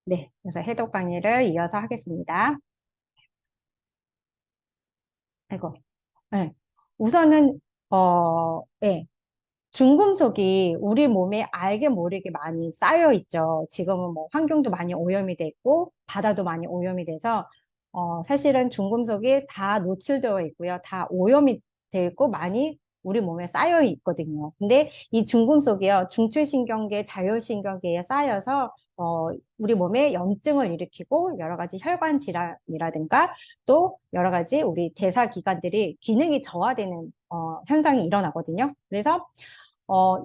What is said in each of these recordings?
네, 그래서 해독 강의를 이어서 하겠습니다. 아이고, 네. 우선은, 네. 중금속이 우리 몸에 알게 모르게 많이 쌓여 있죠. 지금은 뭐 환경도 많이 오염이 돼 있고, 바다도 많이 오염이 돼서, 사실은 중금속이 다 노출되어 있고요. 다 오염이 되어 있고, 많이 우리 몸에 쌓여 있거든요. 근데 이 중금속이요, 중추신경계, 자율신경계에 쌓여서, 우리 몸에 염증을 일으키고, 여러 가지 혈관 질환이라든가, 또 여러 가지 우리 대사기관들이 기능이 저하되는, 현상이 일어나거든요. 그래서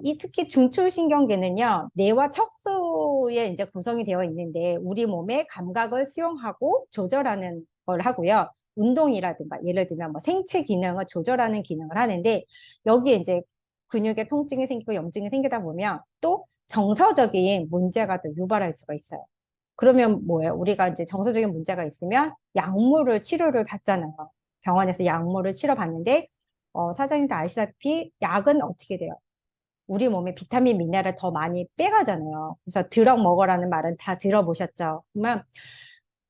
이 특히 중추신경계는요, 뇌와 척수에 이제 구성이 되어 있는데, 우리 몸의 감각을 수용하고 조절하는 걸 하고요. 운동이라든가, 예를 들면 뭐 생체 기능을 조절하는 기능을 하는데, 여기에 이제 근육에 통증이 생기고 염증이 생기다 보면 또 정서적인 문제가 또 유발할 수가 있어요. 그러면 뭐예요? 우리가 이제 정서적인 문제가 있으면 약물을 치료를 받잖아요. 병원에서 약물을 치료받는데, 사장님도 아시다시피 약은 어떻게 돼요? 우리 몸에 비타민, 미네랄을 더 많이 빼가잖아요. 그래서 드럭 먹어라는 말은 다 들어보셨죠? 그러면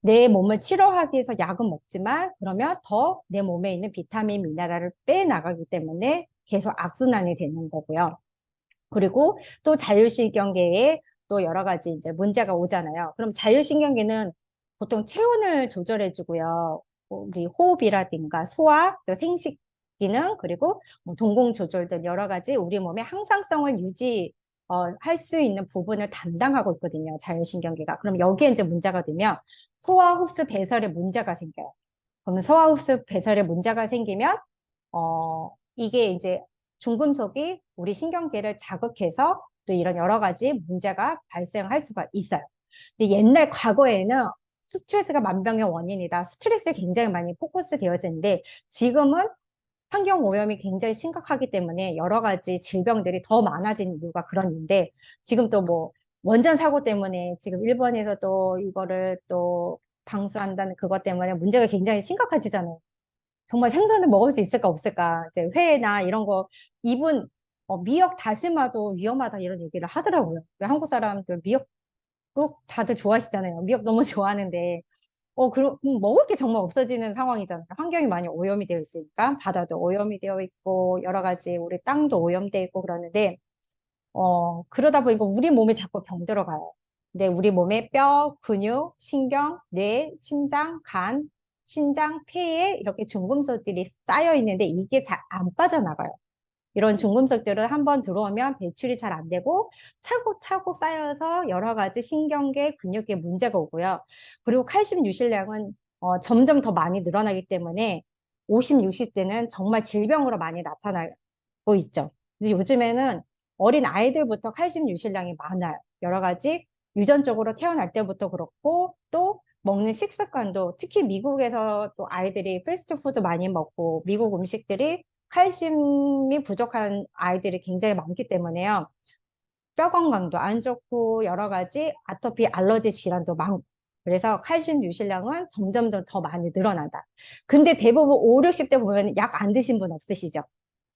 내 몸을 치료하기 위해서 약은 먹지만 그러면 더 내 몸에 있는 비타민, 미네랄을 빼나가기 때문에 계속 악순환이 되는 거고요. 그리고 또 자율신경계에 또 여러 가지 이제 문제가 오잖아요. 그럼 자율신경계는 보통 체온을 조절해주고요. 우리 호흡이라든가 소화, 또 생식 기능, 그리고 뭐 동공 조절 등 여러 가지 우리 몸의 항상성을 할 수 있는 부분을 담당하고 있거든요. 자율신경계가. 그럼 여기에 이제 문제가 되면 소화, 흡수, 배설에 문제가 생겨요. 그러면 소화, 흡수, 배설에 문제가 생기면 이게 이제 중금속이 우리 신경계를 자극해서 또 이런 여러 가지 문제가 발생할 수가 있어요. 근데 옛날 과거에는 스트레스가 만병의 원인이다. 스트레스에 굉장히 많이 포커스 되어 있었는데 지금은 환경 오염이 굉장히 심각하기 때문에 여러 가지 질병들이 더 많아진 이유가 그런데 지금 또 뭐 원전 사고 때문에 지금 일본에서 또 이거를 또 방수한다는 그것 때문에 문제가 굉장히 심각해지잖아요. 정말 생선을 먹을 수 있을까 없을까 이제 회나 이런 거 이분 미역 다시마도 위험하다 이런 얘기를 하더라고요. 왜 한국 사람들 미역국 다들 좋아하시잖아요. 미역 너무 좋아하는데 먹을 게 정말 없어지는 상황이잖아요. 환경이 많이 오염이 되어 있으니까 바다도 오염이 되어 있고 여러 가지 우리 땅도 오염되어 있고 그러는데 그러다 보니까 우리 몸에 자꾸 병들어가요. 근데 우리 몸에 뼈, 근육, 신경, 뇌, 심장, 간, 신장, 폐에 이렇게 중금속들이 쌓여 있는데 이게 잘 안 빠져나가요. 이런 중금속들은 한번 들어오면 배출이 잘 안 되고 차곡차곡 쌓여서 여러 가지 신경계, 근육계 문제가 오고요. 그리고 칼슘 유실량은 점점 더 많이 늘어나기 때문에 50, 60대는 정말 질병으로 많이 나타나고 있죠. 근데 요즘에는 어린 아이들부터 칼슘 유실량이 많아요. 여러 가지 유전적으로 태어날 때부터 그렇고 또 먹는 식습관도 특히 미국에서 또 아이들이 패스트푸드 많이 먹고 미국 음식들이 칼슘이 부족한 아이들이 굉장히 많기 때문에요. 뼈 건강도 안 좋고 여러 가지 아토피 알러지 질환도 많고 그래서 칼슘 유실량은 점점 더 많이 늘어난다. 근데 대부분 5, 60대 보면 약 안 드신 분 없으시죠?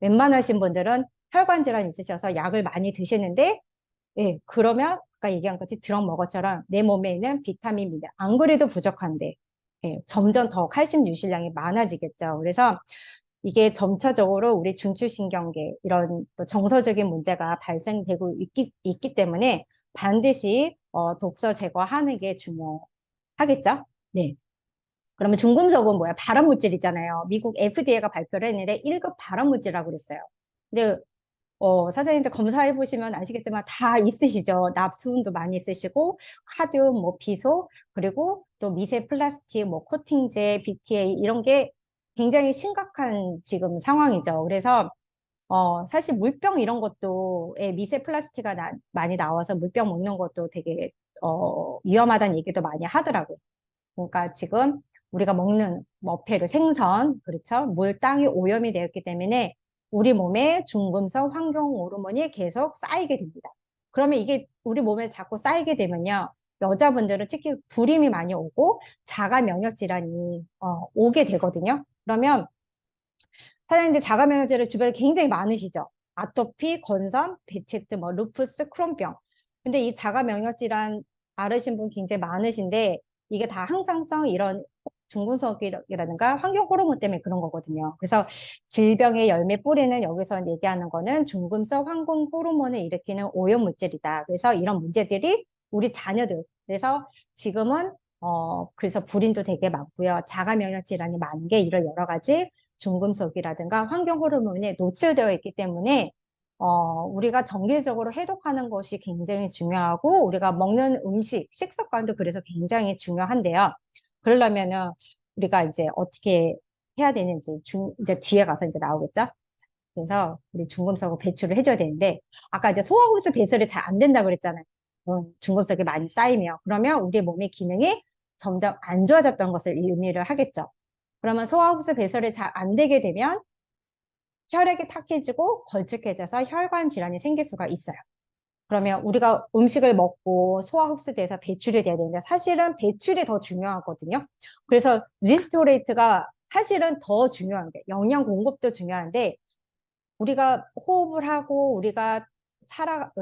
웬만하신 분들은 혈관 질환 있으셔서 약을 많이 드시는데 예, 그러면 아까 얘기한 것처럼 드럭 먹었처럼 내 몸에 있는 비타민, 미네랄 안 그래도 부족한데 예, 점점 더 칼슘 유실량이 많아지겠죠. 그래서 이게 점차적으로 우리 중추신경계 이런 또 정서적인 문제가 발생되고 있기 때문에 반드시 독소 제거하는 게 중요하겠죠. 네. 그러면 중금속은 뭐야? 발암물질이잖아요. 미국 FDA가 발표를 했는데 1급 발암물질이라고 그랬어요. 근데 사장님들 검사해 보시면 아시겠지만 다 있으시죠. 납수은도 많이 있으시고 카듐, 뭐 비소, 그리고 또 미세 플라스틱, 뭐 코팅제, BTA 이런 게 굉장히 심각한 지금 상황이죠. 그래서 사실 물병 이런 것도 예, 미세 플라스틱이 많이 나와서 물병 먹는 것도 되게 위험하다는 얘기도 많이 하더라고요. 그러니까 지금 우리가 먹는 어패류 생선, 그렇죠? 물, 땅이 오염이 되었기 때문에 우리 몸에 중금속 환경 호르몬이 계속 쌓이게 됩니다. 그러면 이게 우리 몸에 자꾸 쌓이게 되면요. 여자분들은 특히 불임이 많이 오고 자가 면역 질환이 오게 되거든요. 그러면 사장님들 자가 면역 질환 주변에 굉장히 많으시죠. 아토피, 건선, 베체트, 뭐 루푸스, 크론병. 근데 이 자가 면역 질환 앓으신 분 굉장히 많으신데 이게 다 항상성 이런 중금속이라든가 환경 호르몬 때문에 그런 거거든요. 그래서 질병의 열매 뿌리는 여기서 얘기하는 거는 중금속 환경 호르몬을 일으키는 오염 물질이다. 그래서 이런 문제들이 우리 자녀들, 그래서 지금은 그래서 불임도 되게 많고요. 자가 면역 질환이 많은 게 이런 여러 가지 중금속이라든가 환경 호르몬에 노출되어 있기 때문에 우리가 정기적으로 해독하는 것이 굉장히 중요하고, 우리가 먹는 음식, 식습관도 그래서 굉장히 중요한데요. 그러려면은, 우리가 이제 어떻게 해야 되는지, 이제 뒤에 가서 이제 나오겠죠? 그래서 우리 중금속을 배출을 해줘야 되는데, 아까 이제 소화흡수 배설이 잘 안 된다고 그랬잖아요. 중금속이 많이 쌓이면. 그러면 우리 몸의 기능이 점점 안 좋아졌던 것을 의미를 하겠죠. 그러면 소화흡수 배설이 잘 안 되게 되면 혈액이 탁해지고 걸쭉해져서 혈관 질환이 생길 수가 있어요. 그러면 우리가 음식을 먹고 소화 흡수돼서 배출이 돼야 되는데 사실은 배출이 더 중요하거든요. 그래서 리스토레이트가 사실은 더 중요한 게 영양 공급도 중요한데 우리가 호흡을 하고 우리가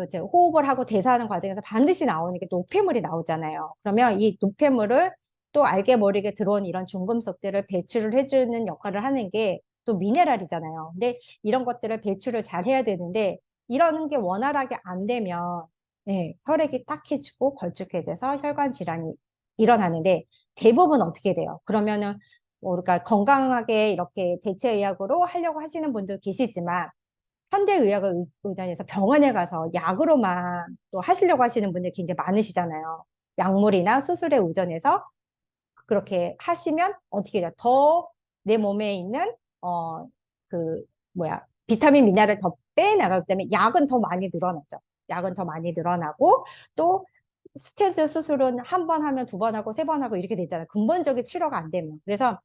이제 호흡을 하고 대사하는 과정에서 반드시 나오는 게 노폐물이 나오잖아요. 그러면 이 노폐물을 또 알게 모르게 들어온 이런 중금속들을 배출을 해주는 역할을 하는 게 또 미네랄이잖아요. 근데 이런 것들을 배출을 잘 해야 되는데 이러는 게 원활하게 안 되면 예, 혈액이 딱해지고 걸쭉해져서 혈관 질환이 일어나는데 대부분 어떻게 돼요? 그러면은 우리가 건강하게 이렇게 대체의학으로 하려고 하시는 분도 계시지만 현대의학을 의존해서 병원에 가서 약으로만 또 하시려고 하시는 분들 굉장히 많으시잖아요. 약물이나 수술에 의존해서 그렇게 하시면 어떻게 돼요? 더 내 몸에 있는 그 비타민 미네랄을 더 빼나가기 때문에 약은 더 많이 늘어나죠. 약은 더 많이 늘어나고 또 스테ン수술은 한 번 하면 두 번 하고 세 번 하고 이렇게 되잖아요. 근본적인 치료가 안 되면. 그래서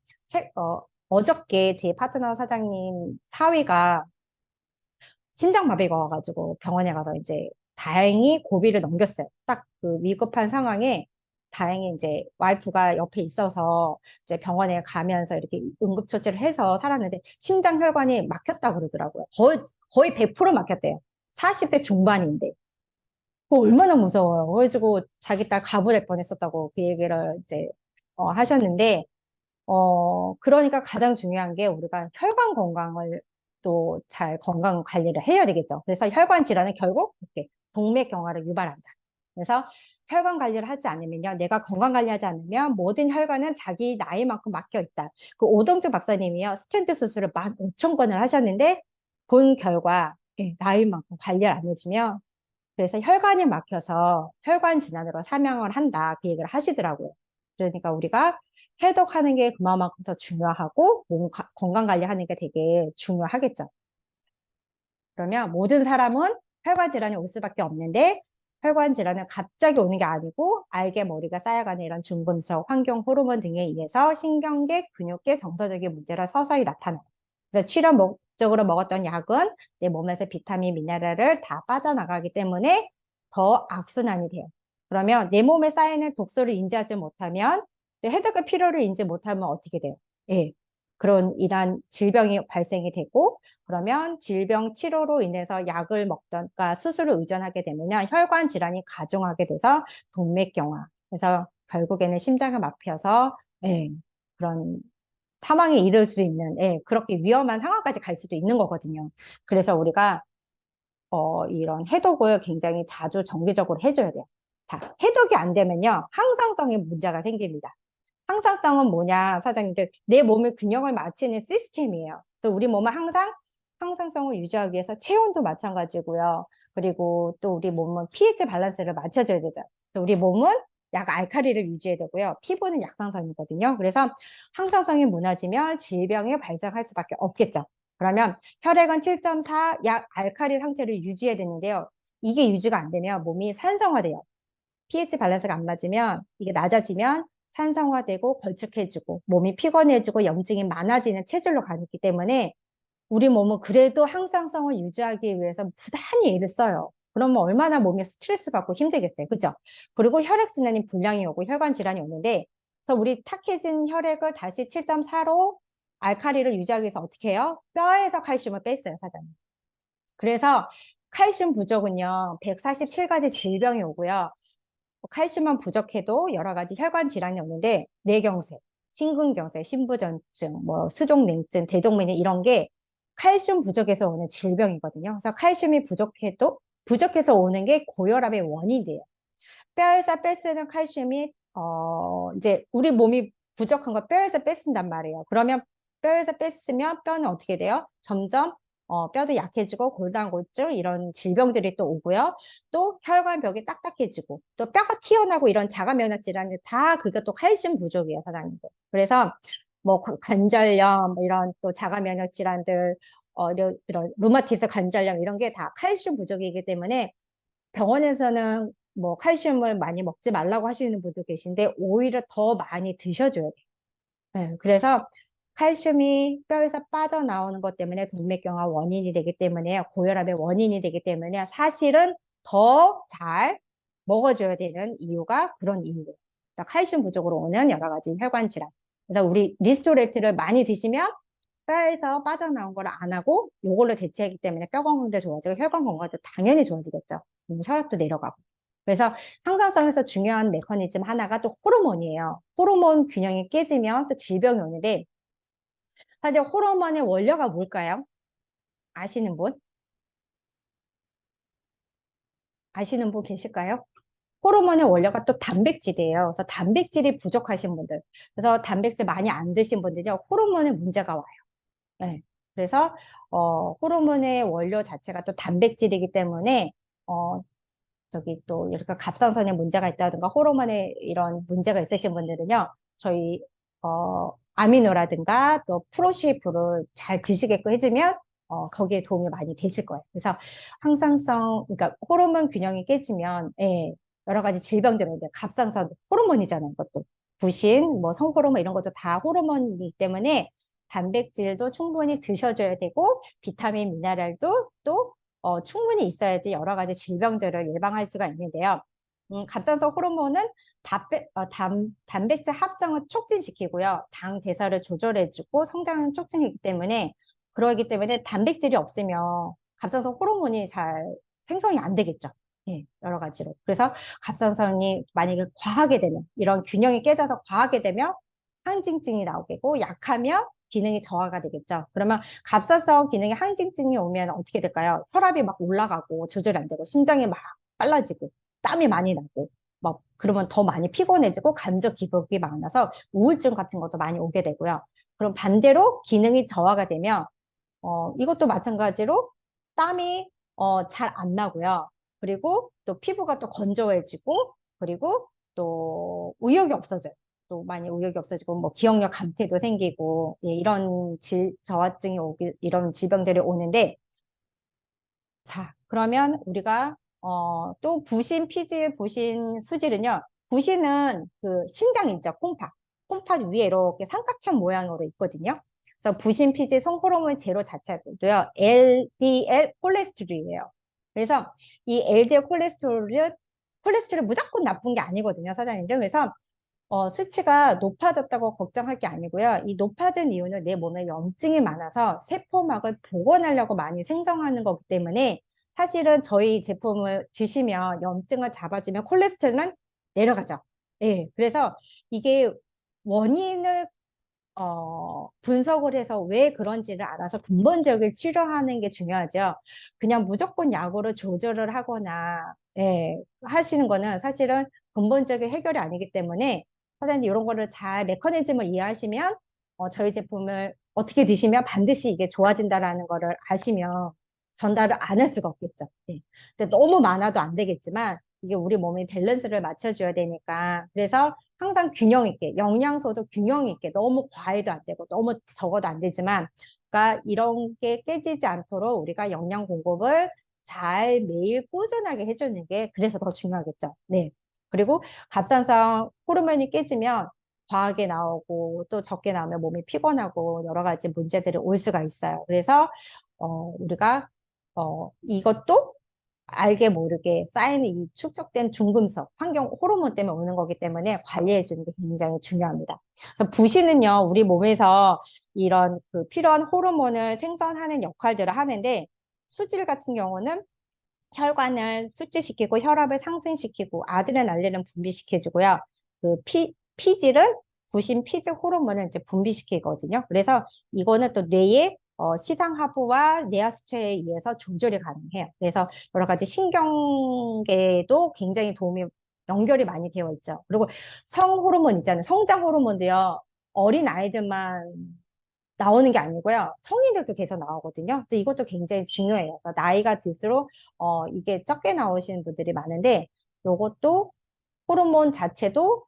어저께 제 파트너 사장님 사위가 심장마비가 와가지고 병원에 가서 이제 다행히 고비를 넘겼어요. 딱 그 위급한 상황에 다행히 이제 와이프가 옆에 있어서 이제 병원에 가면서 이렇게 응급처치를 해서 살았는데 심장 혈관이 막혔다고 그러더라고요. 거의 100% 막혔대요. 40대 중반인데. 그거 얼마나 무서워요. 그래가지고 자기 딸 가부될 뻔했었다고 그 얘기를 이제 하셨는데 그러니까 가장 중요한 게 우리가 혈관 건강을 또 잘 건강 관리를 해야 되겠죠. 그래서 혈관 질환은 결국 이렇게 동맥경화를 유발한다. 그래서 혈관 관리를 하지 않으면요. 내가 건강 관리하지 않으면 모든 혈관은 자기 나이만큼 막혀 있다. 그 오동주 박사님이요. 스텐트 수술을 15,000건을 하셨는데 본 결과 나이만큼 관리를 안 해주면 그래서 혈관이 막혀서 혈관 질환으로 사망을 한다. 그 얘기를 하시더라고요. 그러니까 우리가 해독하는 게 그만큼 더 중요하고 건강 관리하는 게 되게 중요하겠죠. 그러면 모든 사람은 혈관 질환이 올 수밖에 없는데 혈관 질환은 갑자기 오는 게 아니고 알게 머리가 쌓여가는 이런 중금속, 환경 호르몬 등에 의해서 신경계, 근육계 정서적인 문제로 서서히 나타나요. 그래서 치료 목적으로 먹었던 약은 내 몸에서 비타민, 미네랄을 다 빠져나가기 때문에 더 악순환이 돼요. 그러면 내 몸에 쌓이는 독소를 인지하지 못하면 해독의 필요를 인지 못하면 어떻게 돼요? 예. 그런 이러한 질병이 발생이 되고 그러면 질병 치료로 인해서 약을 먹던, 그러니까 수술을 의존하게 되면 혈관 질환이 가중하게 돼서 동맥경화. 그래서 결국에는 심장을 막혀서 예, 그런 사망에 이를 수 있는 예, 그렇게 위험한 상황까지 갈 수도 있는 거거든요. 그래서 우리가 이런 해독을 굉장히 자주 정기적으로 해줘야 돼요. 자, 해독이 안 되면요, 항상성에 문제가 생깁니다. 항상성은 뭐냐, 사장님들. 내 몸의 균형을 맞추는 시스템이에요. 그래서 우리 몸은 항상 항상성을 유지하기 위해서 체온도 마찬가지고요. 그리고 또 우리 몸은 pH 밸런스를 맞춰줘야 되죠. 그래서 우리 몸은 약 알칼리를 유지해야 되고요. 피부는 약상성이거든요. 그래서 항상성이 무너지면 질병이 발생할 수밖에 없겠죠. 그러면 혈액은 7.4, 약 알칼리 상태를 유지해야 되는데요. 이게 유지가 안 되면 몸이 산성화돼요. pH 밸런스가 안 맞으면 이게 낮아지면 산성화되고 걸쭉해지고 몸이 피곤해지고 염증이 많아지는 체질로 가기 때문에 우리 몸은 그래도 항상성을 유지하기 위해서 부단히 애를 써요. 그러면 얼마나 몸이 스트레스 받고 힘들겠어요. 그죠? 그리고 혈액순환이 불량이 오고 혈관 질환이 오는데 그래서 우리 탁해진 혈액을 다시 7.4로 알칼리를 유지하기 위해서 어떻게 해요? 뼈에서 칼슘을 뺐어요, 사장님. 그래서 칼슘 부족은요, 147가지 질병이 오고요. 칼슘만 부족해도 여러 가지 혈관 질환이 오는데 뇌경색, 심근경색, 신부전증, 뭐 수족냉증, 대동맥류 이런 게 칼슘 부족해서 오는 질병이거든요. 그래서 칼슘이 부족해서 오는 게 고혈압의 원인이 돼요. 뼈에서 뺏쓰는 칼슘이 이제 우리 몸이 부족한 거 뼈에서 뺏쓴단 말이에요. 그러면 뼈에서 뺐으면 뼈는 어떻게 돼요? 점점 뼈도 약해지고 골다공증 이런 질병들이 또 오고요. 또 혈관벽이 딱딱해지고 또 뼈가 튀어나오고 이런 자가 면역 질환이 다 그게 또 칼슘 부족이에요, 사장님들. 그래서 뭐 관절염 이런 또 자가 면역 질환들 이런 루마티스 관절염 이런 게 다 칼슘 부족이기 때문에 병원에서는 뭐 칼슘을 많이 먹지 말라고 하시는 분도 계신데 오히려 더 많이 드셔줘야 돼요. 네, 그래서 칼슘이 뼈에서 빠져나오는 것 때문에 동맥경화 원인이 되기 때문에 고혈압의 원인이 되기 때문에 사실은 더 잘 먹어줘야 되는 이유가 그런 이유예요. 그러니까 칼슘 부족으로 오는 여러 가지 혈관 질환. 그래서 우리 리스토레트를 많이 드시면 뼈에서 빠져나온 걸 안 하고 요걸로 대체하기 때문에 뼈 건강도 좋아지고 혈관 건강도 당연히 좋아지겠죠. 혈압도 내려가고. 그래서 항상성에서 중요한 메커니즘 하나가 또 호르몬이에요. 호르몬 균형이 깨지면 또 질병이 오는데 사실 호르몬의 원료가 뭘까요? 아시는 분? 아시는 분 계실까요? 호르몬의 원료가 또 단백질이에요. 그래서 단백질이 부족하신 분들, 그래서 단백질 많이 안 드신 분들요, 호르몬에 문제가 와요. 네. 그래서 호르몬의 원료 자체가 또 단백질이기 때문에 어, 저기 또 이렇게 갑상선에 문제가 있다든가 호르몬에 이런 문제가 있으신 분들은요, 저희 아미노라든가 또 프로쉐이프를 잘 드시게끔 해주면 거기에 도움이 많이 되실 거예요. 그래서 항상성, 그러니까 호르몬 균형이 깨지면 예, 여러 가지 질병들은 이제 갑상선 호르몬이잖아요. 이것도 부신, 뭐 성호르몬 이런 것도 다 호르몬이기 때문에 단백질도 충분히 드셔줘야 되고 비타민, 미네랄도 또 충분히 있어야지 여러 가지 질병들을 예방할 수가 있는데요. 갑상선 호르몬은 단백질 합성을 촉진시키고요. 당 대사를 조절해주고 성장을 촉진하기 때문에 그러기 때문에 단백질이 없으면 갑상선 호르몬이 잘 생성이 안 되겠죠. 예, 여러 가지로. 그래서 갑상선이 만약에 과하게 되면 이런 균형이 깨져서 과하게 되면 항진증이 나오겠고 약하면 기능이 저하가 되겠죠. 그러면 갑상선 기능에 항진증이 오면 어떻게 될까요? 혈압이 막 올라가고 조절이 안 되고 심장이 막 빨라지고 땀이 많이 나고 막 그러면 더 많이 피곤해지고 감정 기복이 많아서 우울증 같은 것도 많이 오게 되고요. 그럼 반대로 기능이 저하가 되면 이것도 마찬가지로 땀이 잘 안 나고요. 그리고 또 피부가 또 건조해지고 그리고 또 의욕이 없어져요. 또 많이 의욕이 없어지고 뭐 기억력 감퇴도 생기고 예, 이런 저하증이 오기 이런 질병들이 오는데 자 그러면 우리가 또 부신 피질 부신 수질은요. 부신은 그 신장 있죠. 콩팥 위에 이렇게 삼각형 모양으로 있거든요. 그래서 부신 피질 성호르몬 제로 자체도요. LDL 콜레스테롤이에요. 그래서 이 LDL 콜레스테롤이 무조건 나쁜 게 아니거든요, 사장님들. 그래서 수치가 높아졌다고 걱정할 게 아니고요. 이 높아진 이유는 내 몸에 염증이 많아서 세포막을 복원하려고 많이 생성하는 거기 때문에 사실은 저희 제품을 드시면 염증을 잡아주면 콜레스테롤은 내려가죠. 예. 그래서 이게 원인을 분석을 해서 왜 그런지를 알아서 근본적인 치료하는 게 중요하죠. 그냥 무조건 약으로 조절을 하거나, 예, 하시는 거는 사실은 근본적인 해결이 아니기 때문에 사장님 이런 거를 잘 메커니즘을 이해하시면 저희 제품을 어떻게 드시면 반드시 이게 좋아진다라는 거를 아시면 전달을 안 할 수가 없겠죠. 예. 근데 너무 많아도 안 되겠지만 이게 우리 몸의 밸런스를 맞춰줘야 되니까 그래서 항상 균형 있게 영양소도 균형 있게 너무 과해도 안 되고 너무 적어도 안 되지만 그러니까 이런 게 깨지지 않도록 우리가 영양 공급을 잘 매일 꾸준하게 해주는 게 그래서 더 중요하겠죠. 네. 그리고 갑상선 호르몬이 깨지면 과하게 나오고 또 적게 나오면 몸이 피곤하고 여러 가지 문제들이 올 수가 있어요. 그래서 우리가 이것도 알게 모르게 쌓이는 이 축적된 중금속, 환경 호르몬 때문에 오는 거기 때문에 관리해 주는 게 굉장히 중요합니다. 그래서 부시는요, 우리 몸에서 이런 그 필요한 호르몬을 생성하는 역할들을 하는데 수질 같은 경우는 혈관을 수치시키고 혈압을 상승시키고 아드레날린을 분비시켜주고요. 그 피질은 부신 피질 호르몬을 이제 분비시키거든요. 그래서 이거는 또 뇌의 시상하부와 뇌하수체에 의해서 조절이 가능해요. 그래서 여러 가지 신경계도 굉장히 도움이 연결이 많이 되어 있죠. 그리고 성 호르몬 있잖아요. 성장 호르몬도요. 어린 아이들만 나오는 게 아니고요. 성인들도 계속 나오거든요. 근데 이것도 굉장히 중요해요. 그래서 나이가 들수록 이게 적게 나오시는 분들이 많은데 요것도 호르몬 자체도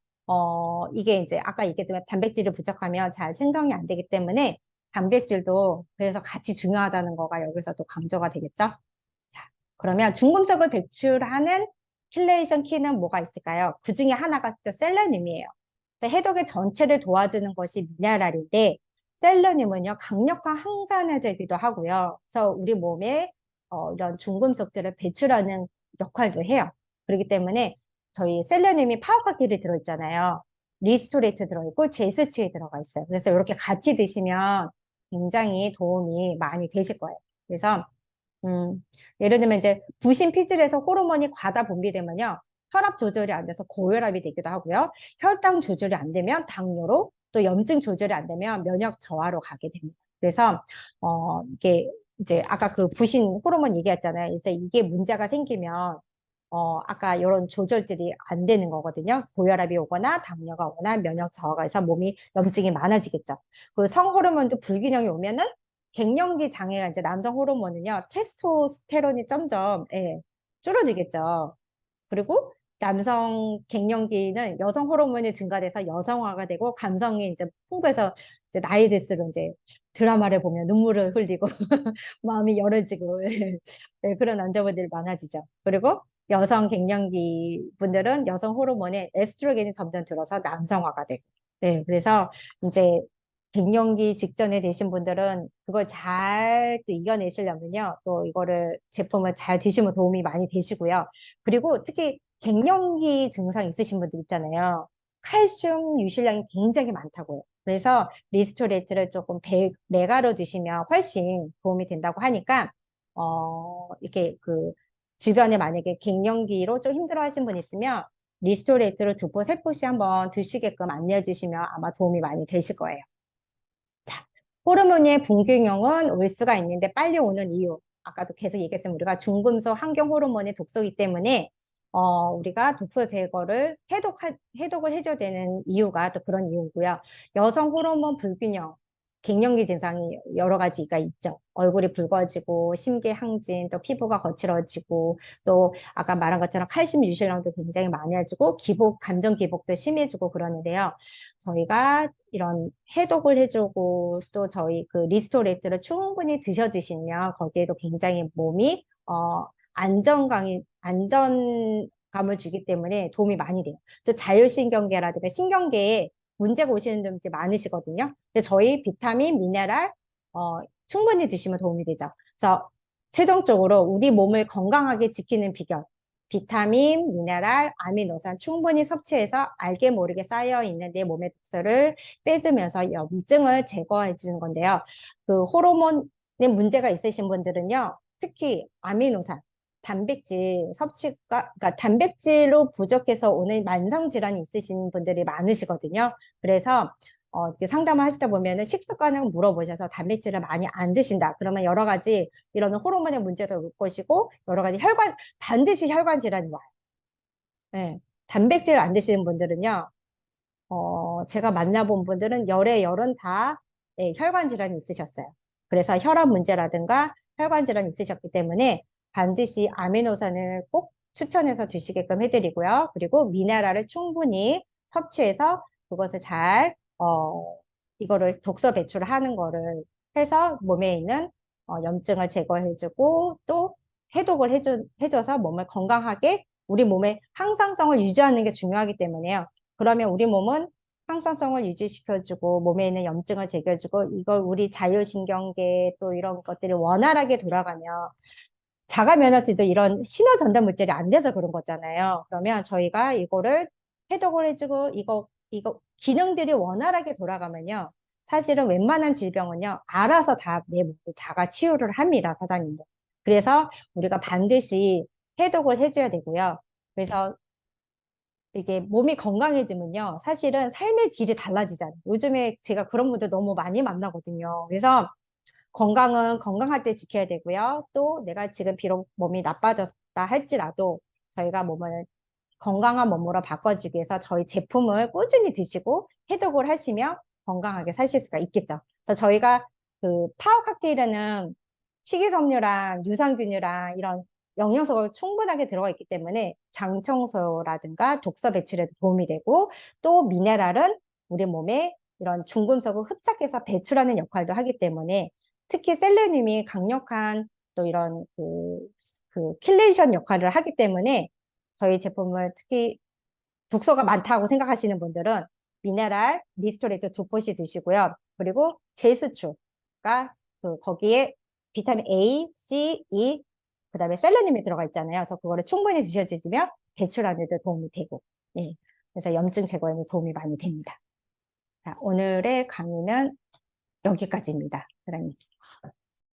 이게 이제 아까 얘기했지만 단백질이 부족하면 잘 생성이 안 되기 때문에 단백질도 그래서 같이 중요하다는 거가 여기서 또 강조가 되겠죠. 자, 그러면 중금속을 배출하는 킬레이션 키는 뭐가 있을까요? 그 중에 하나가 또 셀레늄이에요. 해독의 전체를 도와주는 것이 미네랄인데 셀레늄은요 강력한 항산화제이기도 하고요. 그래서 우리 몸에 이런 중금속들을 배출하는 역할도 해요. 그렇기 때문에 저희 셀레늄이 파워카티를 들어있잖아요. 리스토레이트 들어있고 제스치에 들어가 있어요. 그래서 이렇게 같이 드시면 굉장히 도움이 많이 되실 거예요. 그래서 음, 예를 들면 이제 부신 피질에서 호르몬이 과다 분비되면요. 혈압 조절이 안 돼서 고혈압이 되기도 하고요. 혈당 조절이 안 되면 당뇨로 또 염증 조절이 안 되면 면역 저하로 가게 됩니다. 그래서 이게 이제 아까 그 부신 호르몬 얘기했잖아요. 그래서 이게 문제가 생기면 아까 이런 조절들이 안 되는 거거든요. 고혈압이 오거나 당뇨가 오거나 면역 저하가 해서 몸이 염증이 많아지겠죠. 그 성호르몬도 불균형이 오면은 갱년기 장애가 이제 남성 호르몬은요, 테스토스테론이 점점, 예, 줄어들겠죠. 그리고 남성 갱년기는 여성 호르몬이 증가돼서 여성화가 되고 감성이 이제 풍부해서 이제 나이 들수록 이제 드라마를 보면 눈물을 흘리고 마음이 열어지고 예, 그런 남자분들이 많아지죠. 그리고 여성 갱년기 분들은 여성 호르몬의 에스트로겐이 점점 들어서 남성화가 되고 네, 그래서 이제 갱년기 직전에 되신 분들은 그걸 잘 또 이겨내시려면요. 또 이거를 제품을 잘 드시면 도움이 많이 되시고요. 그리고 특히 갱년기 증상 있으신 분들 있잖아요. 칼슘 유실량이 굉장히 많다고요. 그래서 리스토레이트를 조금 메가로 드시면 훨씬 도움이 된다고 하니까 이렇게 그 주변에 만약에 갱년기로 좀 힘들어 하신 분 있으면 리스토레이트를 두 포, 세 포씩 한번 드시게끔 안내해 주시면 아마 도움이 많이 되실 거예요. 자, 호르몬의 분균형은 올 수가 있는데 빨리 오는 이유. 아까도 계속 얘기했지만 우리가 중금속 환경 호르몬의 독소이기 때문에 우리가 독소 제거를 해독을 해줘야 되는 이유가 또 그런 이유고요. 여성 호르몬 불균형, 갱년기 증상이 여러 가지가 있죠. 얼굴이 붉어지고, 심계 항진, 또 피부가 거칠어지고, 또 아까 말한 것처럼 칼슘 유실량도 굉장히 많아지고, 감정 기복도 심해지고 그러는데요. 저희가 이런 해독을 해주고 또 저희 그 리스토레이트를 충분히 드셔주시면 거기에도 굉장히 몸이 안정감을 주기 때문에 도움이 많이 돼요. 또 자율신경계라든가 신경계에 문제가 오시는 분들이 많으시거든요. 근데 저희 비타민, 미네랄 충분히 드시면 도움이 되죠. 그래서 최종적으로 우리 몸을 건강하게 지키는 비결 비타민, 미네랄, 아미노산 충분히 섭취해서 알게 모르게 쌓여 있는 내 몸의 독소를 빼주면서 염증을 제거해 주는 건데요. 그 호르몬에 문제가 있으신 분들은요, 특히 아미노산, 단백질 섭취가, 그러니까 단백질로 부족해서 오는 만성 질환이 있으신 분들이 많으시거든요. 그래서 이렇게 상담을 하시다 보면은 식습관을 물어보셔서 단백질을 많이 안 드신다. 그러면 여러 가지 이런 호르몬의 문제도 올 것이고 여러 가지 반드시 혈관 질환이 와요. 예. 단백질 안 드시는 분들은요, 제가 만나본 분들은 열에 열은 다 예, 혈관 질환이 있으셨어요. 그래서 혈압 문제라든가 혈관 질환이 있으셨기 때문에 반드시 아미노산을 꼭 추천해서 드시게끔 해드리고요. 그리고 미네랄을 충분히 섭취해서 그것을 이거를 독소 배출을 하는 거를 해서 몸에 있는 염증을 제거해주고 또 해줘서 몸을 건강하게 우리 몸의 항상성을 유지하는 게 중요하기 때문에요. 그러면 우리 몸은 항상성을 유지시켜주고 몸에 있는 염증을 제거해주고 이걸 우리 자율신경계 또 이런 것들이 원활하게 돌아가면 자가 면역체도 이런 신호 전달 물질이 안 돼서 그런 거잖아요. 그러면 저희가 이거를 해독을 해주고 이거 기능들이 원활하게 돌아가면요. 사실은 웬만한 질병은요. 알아서 다 내 몸이 자가 치유를 합니다, 사장님들. 그래서 우리가 반드시 해독을 해줘야 되고요. 그래서 이게 몸이 건강해지면요. 사실은 삶의 질이 달라지잖아요. 요즘에 제가 그런 분들 너무 많이 만나거든요. 그래서 건강은 건강할 때 지켜야 되고요. 또 내가 지금 비록 몸이 나빠졌다 할지라도 저희가 몸을 건강한 몸으로 바꿔주기 위해서 저희 제품을 꾸준히 드시고 해독을 하시면 건강하게 사실 수가 있겠죠. 그래서 저희가 그 파워 칵테일에는 식이섬유랑 유산균이랑 이런 영양소가 충분하게 들어가 있기 때문에 장 청소라든가 독소 배출에도 도움이 되고 또 미네랄은 우리 몸에 이런 중금속을 흡착해서 배출하는 역할도 하기 때문에 특히 셀레늄이 강력한 또 이런 그 킬레이션 역할을 하기 때문에 저희 제품을 특히 독소가 많다고 생각하시는 분들은 미네랄 리스토레이트 두 포씩 드시고요. 그리고 제수추가 거기에 비타민 A, C, E, 그다음에 셀레늄이 들어가 있잖아요. 그래서 그거를 충분히 드셔주시면 배출하는 데 도움이 되고, 예. 그래서 염증 제거에는 도움이 많이 됩니다. 자, 오늘의 강의는 여기까지입니다. 사장님.